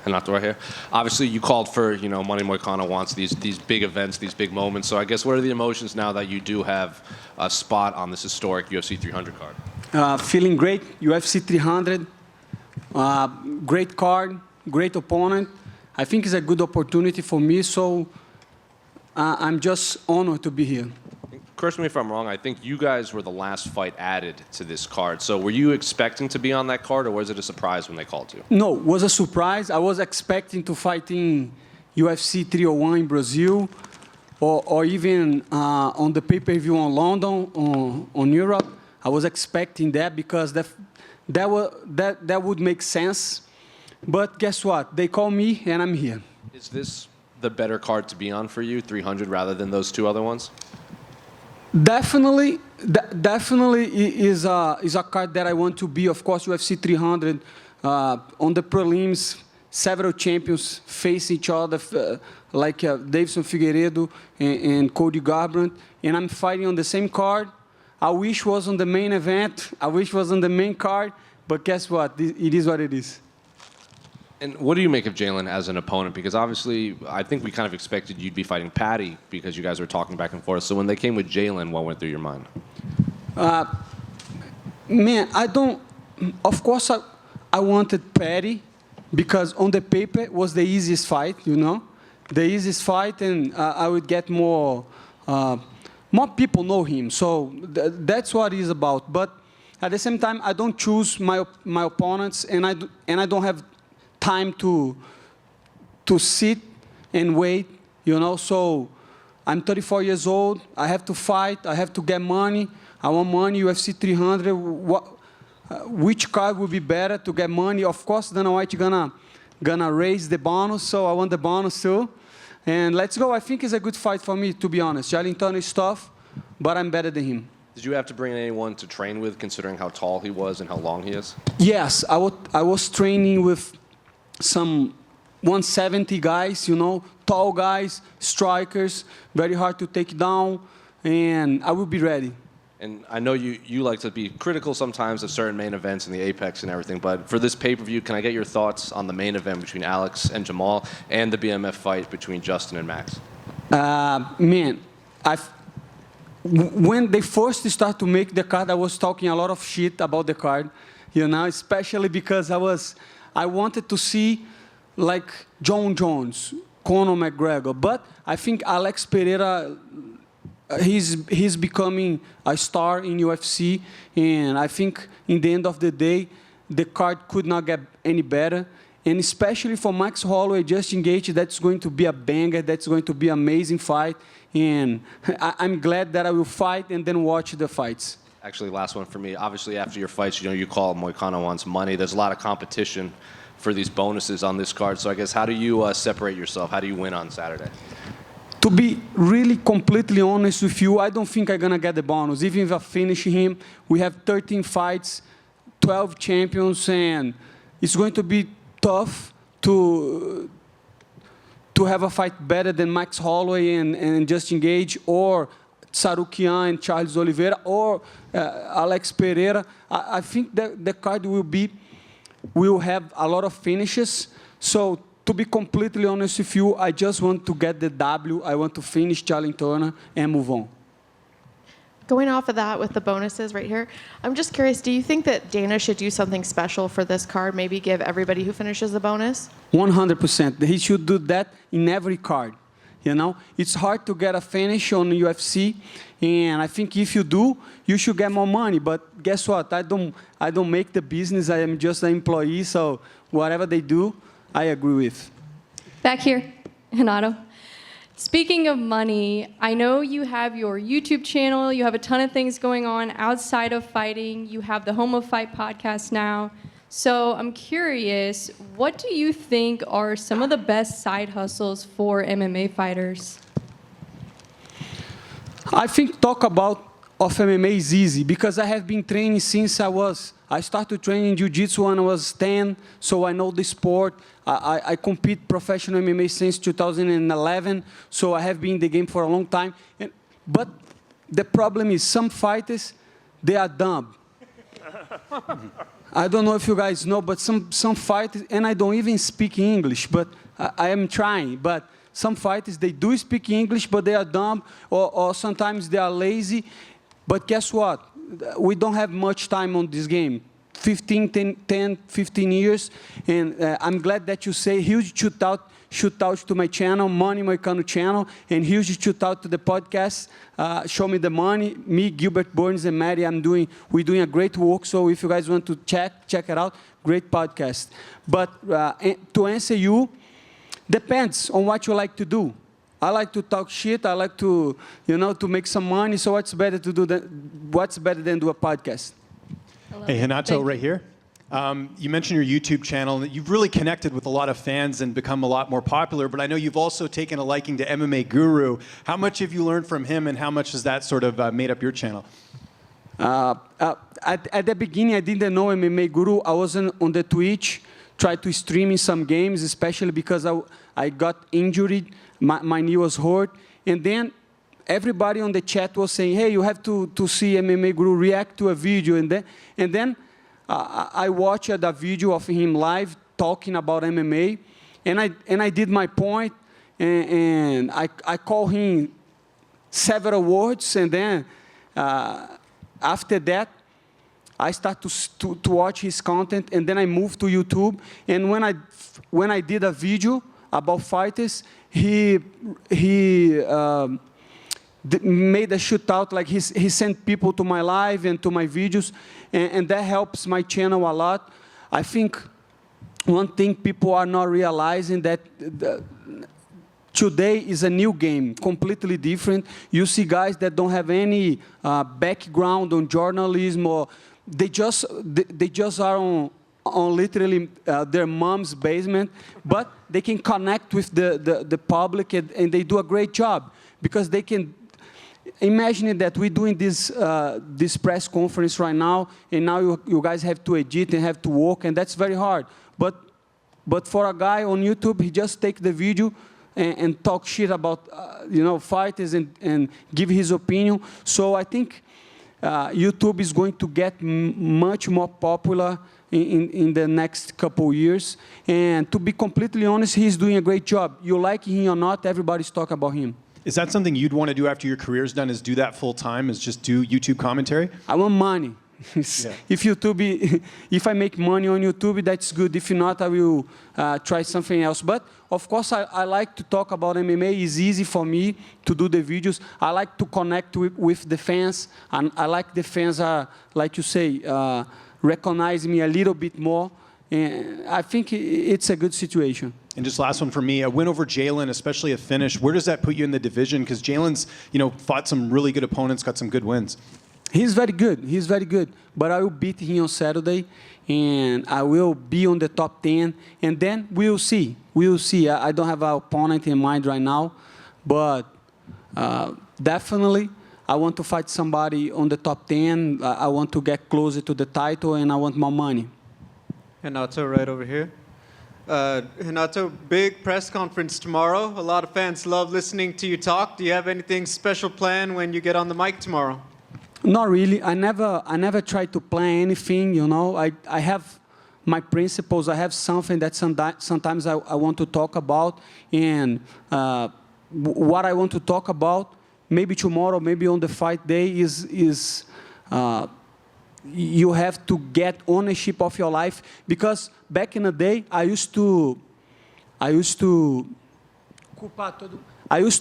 Renato right here. Obviously, you called for, Money Moicano wants these big events, these big moments. So I guess what are the emotions now that you do have a spot on this historic UFC 300 card? Feeling great. UFC 300, great card, great opponent. I think it's a good opportunity for me, so I'm just honored to be here. Correct me if I'm wrong, I think you guys were the last fight added to this card. So were you expecting to be on that card, or was it a surprise when they called you? No, it was a surprise. I was expecting to fight in UFC 301 in Brazil, or even on the pay-per-view in London, on Europe. I was expecting that because that would make sense. But guess what? They call me, and I'm here. Is this the better card to be on for you, 300, rather than those two other ones? Definitely is a card that I want to be. Of course, UFC 300 on the prelims, several champions face each other, like Davidson Figueiredo and Cody Garbrandt, and I'm fighting on the same card. I wish was on the main event. I wish was on the main card, but guess what? It is what it is. And what do you make of Jalin as an opponent? Because obviously, I think we kind of expected you'd be fighting Paddy because you guys were talking back and forth. So when they came with Jalin, what went through your mind? Man, of course, I wanted Paddy because on the paper it was the easiest fight, the easiest fight, and I would get more people know him. So that's what it's about. But at the same time, I don't choose my opponents, and I don't have time to sit and wait, So I'm 34 years old. I have to fight. I have to get money. I want money. UFC 300. Which card would be better to get money? Of course, Dana White gonna raise the bonus, so I want the bonus too. And let's go. I think it's a good fight for me, to be honest. Jalin Turner is tough, but I'm better than him. Did you have to bring anyone to train with, considering how tall he was and how long he is? Yes, I was training with some 170 guys, tall guys, strikers, very hard to take down, and I will be ready. And I know you like to be critical sometimes of certain main events in the Apex and everything, but for this pay-per-view, can I get your thoughts on the main event between Alex and Jamal and the BMF fight between Justin and Max? Man, when they first started to make the card, I was talking a lot of shit about the card, especially because I wanted to see like John Jones, Conor McGregor, but I think Alex Pereira, he's becoming a star in UFC, and I think in the end of the day, the card could not get any better. And especially for Max Holloway, Justin Gaethje, that's going to be a banger. That's going to be an amazing fight. And I'm glad that I will fight and then watch the fights. Actually, last one for me. Obviously, after your fights, you call Moicano wants money. There's a lot of competition for these bonuses on this card. So I guess how do you separate yourself? How do you win on Saturday? To be really completely honest with you, I don't think I'm going to get the bonus. Even if I finish him, we have 13 fights, 12 champions, and it's going to be tough to have a fight better than Max Holloway and Justin Gaethje, or Tsarukian and Charles Oliveira, or Alex Pereira. I think that the card will have a lot of finishes. So to be completely honest with you, I just want to get the W. I want to finish Jalin Turner and move on. Going off of that with the bonuses right here, I'm just curious, do you think that Dana should do something special for this card, maybe give everybody who finishes a bonus? 100%. He should do that in every card. It's hard to get a finish on UFC, and I think if you do, you should get more money. But guess what? I don't make the business. I am just an employee, so whatever they do, I agree with. Back here, Renato. Speaking of money, I know you have your YouTube channel. You have a ton of things going on outside of fighting. You have the Home of Fight podcast now. So I'm curious, what do you think are some of the best side hustles for MMA fighters? I think talk about MMA is easy because I have been training since I started training jiu-jitsu when I was 10, so I know the sport. I compete professional MMA since 2011, so I have been in the game for a long time. But the problem is some fighters, they are dumb. I don't know if you guys know, but some fighters, and I don't even speak English, but I am trying. But some fighters, they do speak English, but they are dumb, or sometimes they are lazy. But guess what? We don't have much time on this game. 10, 15 years, and I'm glad that you say huge shout out to my channel, Money Moicano channel, and huge shout out to the podcast, Show Me the Money. Me, Gilbert Burns, and Maddie, we're doing a great work, so if you guys want to check it out, great podcast. But to answer you, depends on what you like to do. I like to talk shit, I like to, to make some money, so what's better than do a podcast? Hey, Renato, right here. You mentioned your YouTube channel, and you've really connected with a lot of fans and become a lot more popular, but I know you've also taken a liking to MMA Guru. How much have you learned from him, and how much has that sort of made up your channel? At the beginning, I didn't know MMA Guru. I wasn't on the Twitch, tried to stream in some games, especially because I got injured, my knee was hurt, and then everybody on the chat was saying, hey, you have to see MMA Guru react to a video. And then I watched a video of him live talking about MMA, and I did my point, and I called him several words, and then after that, I started to watch his content, and then I moved to YouTube. And when I did a video about fighters, he made a shootout, like he sent people to my live and to my videos, and that helps my channel a lot. I think one thing people are not realizing that today is a new game, completely different. You see guys that don't have any background on journalism, or they just are on literally their mom's basement, but they can connect with the public, and they do a great job because they can. Imagine that we're doing this press conference right now, and now you guys have to edit and have to work, and that's very hard. But for a guy on YouTube, he just take the video and talk shit about fighters and give his opinion. So I think YouTube is going to get much more popular in the next couple years. And to be completely honest, he's doing a great job. You like him or not, everybody's talking about him. Is that something you'd want to do after your career's done, is do that full time, is just do YouTube commentary? I want money. Yeah. If I make money on YouTube, that's good. If not, I will try something else. But of course, I like to talk about MMA. It's easy for me to do the videos. I like to connect with the fans. And I like the fans are, like you say, recognize me a little bit more. And I think it's a good situation. And just last one for me, a win over Jalin, especially a finish. Where does that put you in the division? Because Jalin's, fought some really good opponents, got some good wins. He's very good. He's very good. But I will beat him on Saturday, and I will be on the top 10. And then we'll see. We'll see. I don't have an opponent in mind right now, but definitely I want to fight somebody on the top 10. I want to get closer to the title, and I want more money. Renato, right over here. Renato, big press conference tomorrow. A lot of fans love listening to you talk. Do you have anything special planned when you get on the mic tomorrow? Not really. I never try to plan anything, I have my principles. I have something that sometimes I want to talk about, and what I want to talk about, maybe tomorrow, maybe on the fight day, is you have to get ownership of your life. Because back in the day, I used to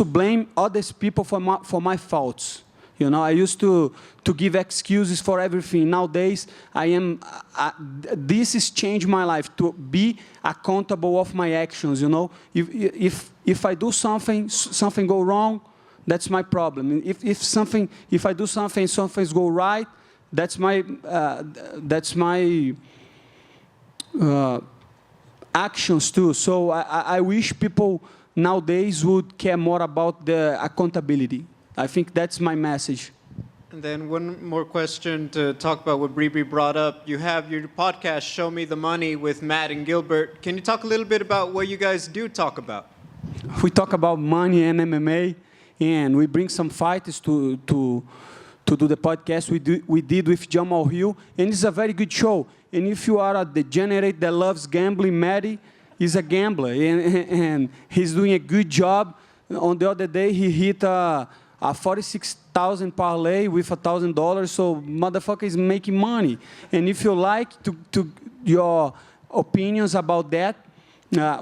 blame others people for my faults. I used to give excuses for everything. Nowadays, this has changed my life, to be accountable of my actions. If I do something go wrong, that's my problem. If I do something go right, that's my actions too. So I wish people nowadays would care more about the accountability. I think that's my message. And then one more question to talk about what Bree brought up. You have your podcast, Show Me the Money, with Matt and Gilbert. Can you talk a little bit about what you guys do talk about? We talk about money and MMA, and we bring some fighters to to do the podcast we did with Jamal Hill, and it's a very good show. And if you are a degenerate that loves gambling, Maddie is a gambler, and he's doing a good job. On the other day, he hit a 46,000 parlay with $1,000, so motherfucker is making money. And if you like to your opinions about that,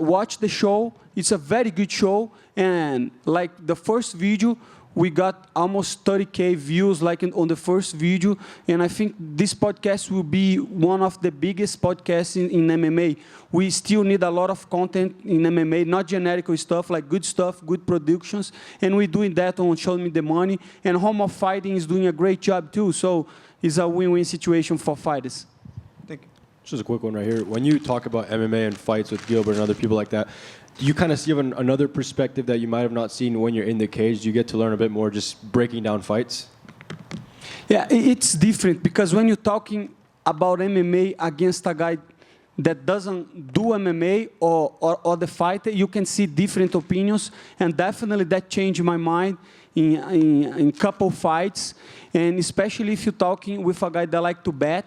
watch the show. It's a very good show, and like the first video, we got almost 30K views like on the first video, and I think this podcast will be one of the biggest podcasts in MMA. We still need a lot of content in MMA, not generic stuff, like good stuff, good productions, and we're doing that on Show Me the Money, and Home of Fighting is doing a great job too, so it's a win-win situation for fighters. Thank you. Just a quick one right here. When you talk about MMA and fights with Gilbert and other people like that, do you kind of see another perspective that you might have not seen when you're in the cage? Do you get to learn a bit more just breaking down fights? Yeah, it's different because when you're talking about MMA against a guy that doesn't do MMA or the fighter, you can see different opinions, and definitely that changed my mind in couple fights, and especially if you're talking with a guy that like to bet.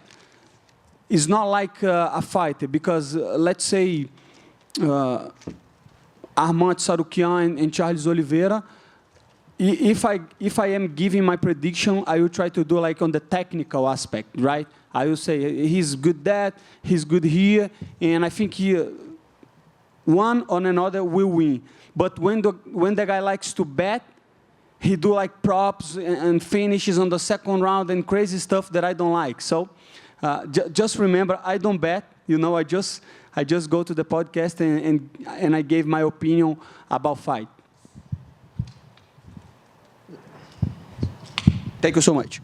It's not like a fighter because let's say Armand Sarukian and Charles Oliveira, if I am giving my prediction, I will try to do like on the technical aspect, right? I will say he's good that, he's good here, and I think one or another will win. But when the guy likes to bet, he do like props and finishes on the second round and crazy stuff that I don't like. So just remember, I don't bet. You know, I just go to the podcast and I gave my opinion about fight. Thank you so much.